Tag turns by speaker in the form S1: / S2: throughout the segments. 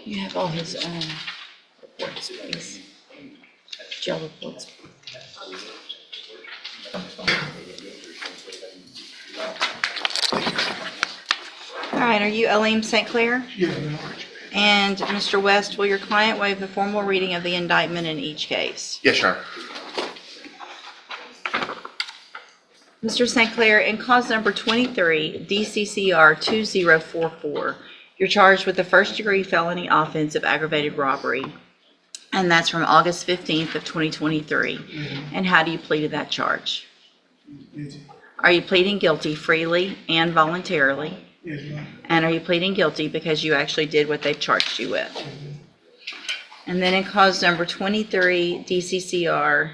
S1: You have all his reports, please. Jail reports. All right, are you Elaine St. Clair?
S2: Yes, ma'am.
S1: And Mr. West, will your client waive the formal reading of the indictment in each case?
S3: Yes, Your Honor.
S1: Mr. St. Clair, in cause number 23, DCCR 2044, you're charged with the first-degree felony offense of aggravated robbery, and that's from August 15th of 2023. And how do you plead to that charge?
S2: Yes,
S1: Are you pleading guilty freely and voluntarily?
S2: yes, ma'am.
S1: And are you pleading guilty because you actually did what they've charged you with? And then in cause number 23, DCCR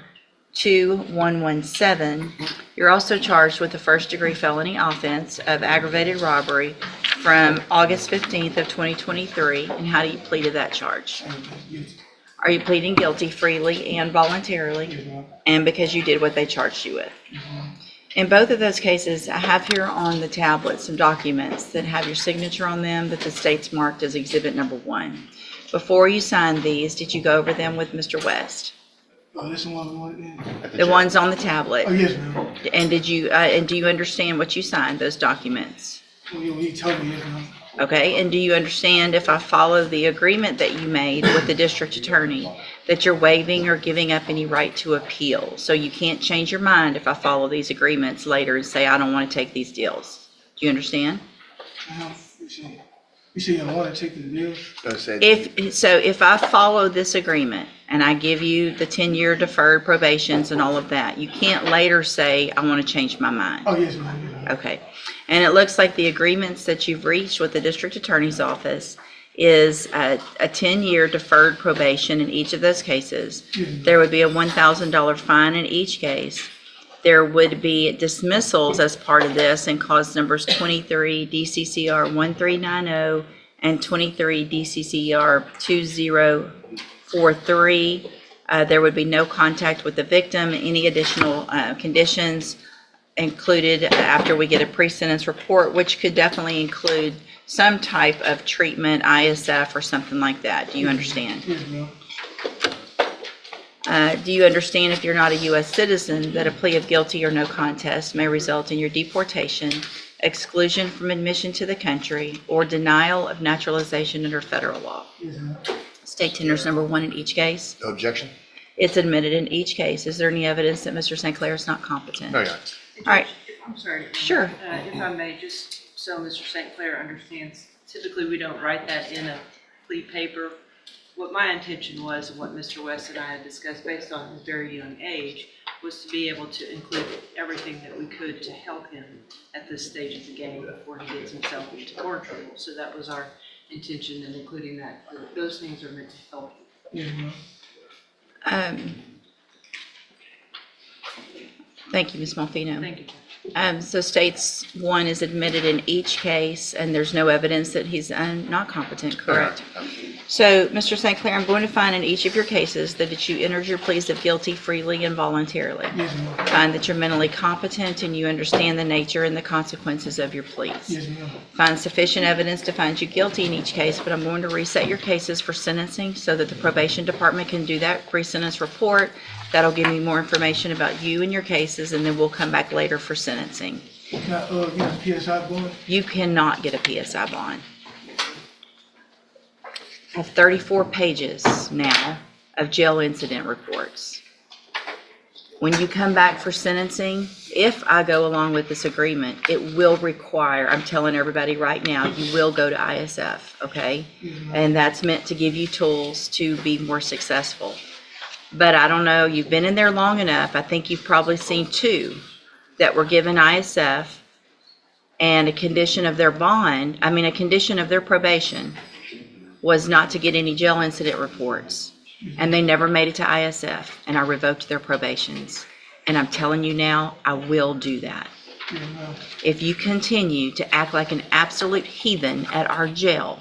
S1: 2117, you're also charged with the first-degree felony offense of aggravated robbery from August 15th of 2023. And how do you plead to that charge?
S2: Yes,
S1: Are you pleading guilty freely and voluntarily?
S2: yes, ma'am.
S1: And because you did what they charged you with? In both of those cases, I have here on the tablet some documents that have your signature on them that the state's marked as exhibit number 1. Before you signed these, did you go over them with Mr. West?
S2: Oh, this one we wanted then?
S1: The ones on the tablet?
S2: Oh, yes, ma'am.
S1: And did you, and do you understand what you signed, those documents?
S2: Oh, yeah, he told me, yes, ma'am.
S1: Okay, and do you understand if I follow the agreement that you made with the district attorney, that you're waiving or giving up any right to appeal? So you can't change your mind if I follow these agreements later and say, I don't want to take these deals. Do you understand?
S2: You say I want to take the deal?
S1: If I follow this agreement and I give you the 10-year deferred probations and all of that, you can't later say, I want to change my mind.
S2: Oh, yes, ma'am. Yes, ma'am.
S1: Okay. And it looks like the agreements that you've reached with the district attorney's office is a 10-year deferred probation in each of those cases. There would be a $1,000 fine in each case. There would be dismissals as part of this in cause numbers 23 DCCR 1390 and 23 DCCR 2043. There would be no contact with the victim. Any additional conditions included after we get a pre-sentence report, which could definitely include some type of treatment, ISF or something like that. Do you understand?
S2: Yes, ma'am.
S1: Do you understand if you're not a U.S. citizen that a plea of guilty or no contest may result in your deportation, exclusion from admission to the country, or denial of naturalization under federal law?
S2: Yes, ma'am.
S1: State tenders number 1 in each case.
S3: No objection?
S1: It's admitted in each case. Is there any evidence that Mr. St. Clair is not competent?
S3: No, Your Honor.
S1: All right.
S4: I'm sorry.
S1: Sure.
S4: If I may, just so Mr. St. Clair understands, typically we don't write that in a plea paper. What my intention was, and what Mr. West and I had discussed based on his very young age, was to be able to include everything that we could to help him at this stage of the game before he gets himself into courtroom. So that was our intention in including that. Those things are meant to help you.
S2: Yes, ma'am.
S1: Thank you, Ms. Malfino.
S4: Thank you, Judge.
S1: So states 1 is admitted in each case, and there's no evidence that he's not competent, correct? So, Mr. St. Clair, I'm going to find in each of your cases that you entered your pleas of guilty freely and voluntarily.
S2: Yes, ma'am.
S1: Find that you're mentally competent and you understand the nature and the consequences of your pleas.
S2: Yes, ma'am.
S1: Find sufficient evidence to find you guilty in each case, but I'm going to reset your cases for sentencing so that the probation department can do that pre-sentence report. That'll give me more information about you and your cases, and then we'll come back later for sentencing.
S2: Can I get a PSI bond?
S1: You cannot get a PSI bond. I have 34 pages now of jail incident reports. When you come back for sentencing, if I go along with this agreement, it will require, I'm telling everybody right now, you will go to ISF, okay? And that's meant to give you tools to be more successful. But I don't know, you've been in there long enough. I think you've probably seen 2 that were given ISF, and a condition of their bond, a condition of their probation was not to get any jail incident reports. And they never made it to ISF, and I revoked their probations. And I'm telling you now, I will do that.
S2: Yes, ma'am.
S1: If you continue to act like an absolute heathen at our jail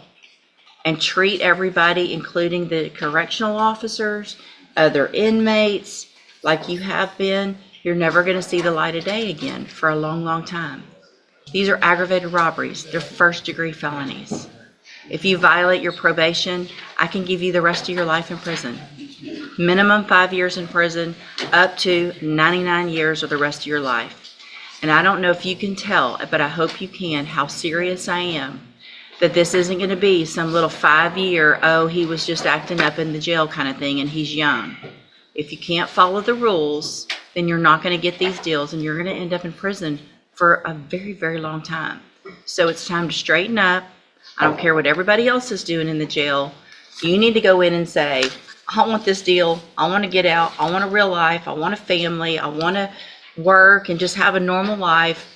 S1: and treat everybody, including the correctional officers, other inmates, like you have been, you're never gonna see the light of day again for a long, long time. These are aggravated robberies. They're first-degree felonies. If you violate your probation, I can give you the rest of your life in prison. Minimum 5 years in prison, up to 99 years or the rest of your life. And I don't know if you can tell, but I hope you can, how serious I am. That this isn't going to be some little 5-year, oh, he was just acting up in the jail kind of thing and he's young. If you can't follow the rules, then you're not going to get these deals and you're going to end up in prison for a very, very long time. So it's time to straighten up. I don't care what everybody else is doing in the jail. You need to go in and say, I want this deal. I want to get out. I want a real life. I want a family. I want to work and just have a normal life.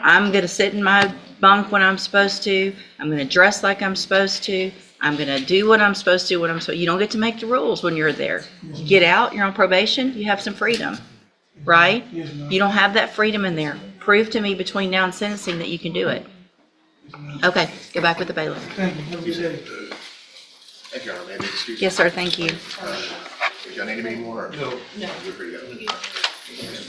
S1: I'm going to sit in my bunk when I'm supposed to. I'm going to dress like I'm supposed to. I'm going to do what I'm supposed to when I'm supposed to. You don't get to make the rules when you're there. You get out, you're on probation, you have some freedom, right?
S2: Yes, ma'am.
S1: You don't have that freedom in there. Prove to me between now and sentencing that you can do it. Okay, go back with the bailiff.
S2: Thank you. Have a good day.
S3: Thank you, Your Honor. May I make excuse?
S1: Yes, sir, thank you.
S3: If y'all need any more? No. You're free to go.